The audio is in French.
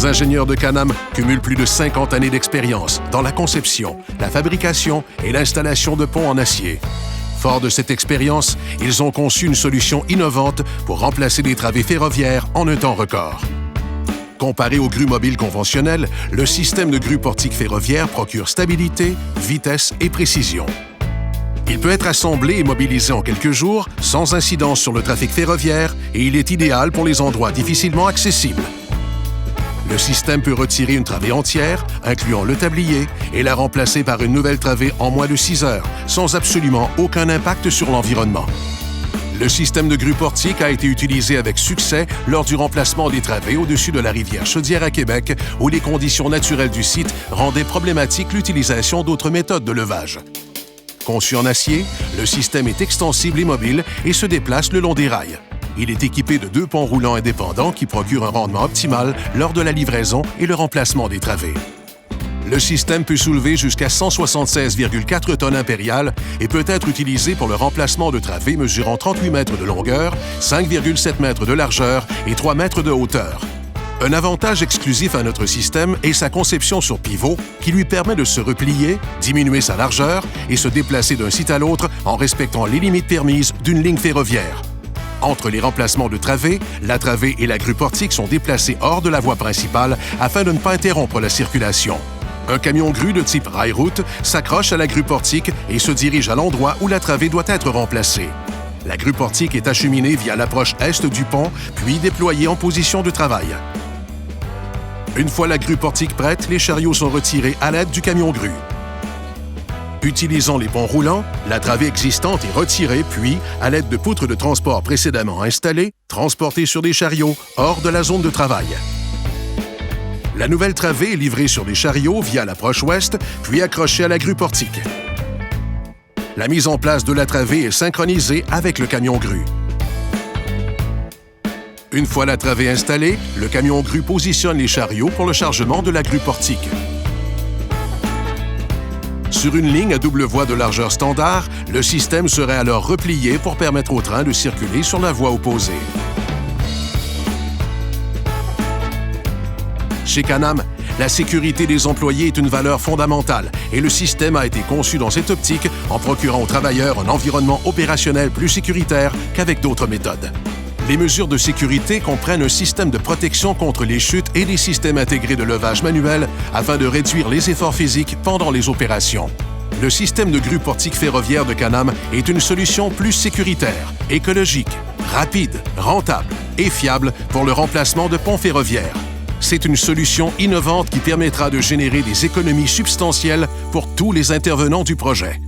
Les ingénieurs de Canam cumulent plus de 50 années d'expérience dans la conception, la fabrication et l'installation de ponts en acier. Forts de cette expérience, ils ont conçu une solution innovante pour remplacer des travées ferroviaires en un temps record. Comparé aux grues mobiles conventionnelles, le système de grue portique ferroviaire procure stabilité, vitesse et précision. Il peut être assemblé et mobilisé en quelques jours, sans incidence sur le trafic ferroviaire, et il est idéal pour les endroits difficilement accessibles. Le système peut retirer une travée entière, incluant le tablier, et la remplacer par une nouvelle travée en moins de 6 heures, sans absolument aucun impact sur l'environnement. Le système de grue portique a été utilisé avec succès lors du remplacement des travées au-dessus de la rivière Chaudière à Québec, où les conditions naturelles du site rendaient problématique l'utilisation d'autres méthodes de levage. Conçu en acier, le système est extensible et mobile et se déplace le long des rails. Il est équipé de 2 ponts roulants indépendants qui procurent un rendement optimal lors de la livraison et le remplacement des travées. Le système peut soulever jusqu'à 176,4 tonnes impériales et peut être utilisé pour le remplacement de travées mesurant 38 mètres de longueur, 5,7 mètres de largeur et 3 mètres de hauteur. Un avantage exclusif à notre système est sa conception sur pivot qui lui permet de se replier, diminuer sa largeur et se déplacer d'un site à l'autre en respectant les limites permises d'une ligne ferroviaire. Entre les remplacements de travées, la travée et la grue portique sont déplacées hors de la voie principale afin de ne pas interrompre la circulation. Un camion grue de type rail-route s'accroche à la grue portique et se dirige à l'endroit où la travée doit être remplacée. La grue portique est acheminée via l'approche est du pont, puis déployée en position de travail. Une fois la grue portique prête, les chariots sont retirés à l'aide du camion grue. Utilisant les ponts roulants, la travée existante est retirée puis, à l'aide de poutres de transport précédemment installées, transportée sur des chariots hors de la zone de travail. La nouvelle travée est livrée sur des chariots via l'approche ouest, puis accrochée à la grue portique. La mise en place de la travée est synchronisée avec le camion grue. Une fois la travée installée, le camion grue positionne les chariots pour le chargement de la grue portique. Sur une ligne à double voie de largeur standard, le système serait alors replié pour permettre au train de circuler sur la voie opposée. Chez Canam, la sécurité des employés est une valeur fondamentale et le système a été conçu dans cette optique en procurant aux travailleurs un environnement opérationnel plus sécuritaire qu'avec d'autres méthodes. Les mesures de sécurité comprennent un système de protection contre les chutes et des systèmes intégrés de levage manuel afin de réduire les efforts physiques pendant les opérations. Le système de grue portique ferroviaire de Canam est une solution plus sécuritaire, écologique, rapide, rentable et fiable pour le remplacement de ponts ferroviaires. C'est une solution innovante qui permettra de générer des économies substantielles pour tous les intervenants du projet.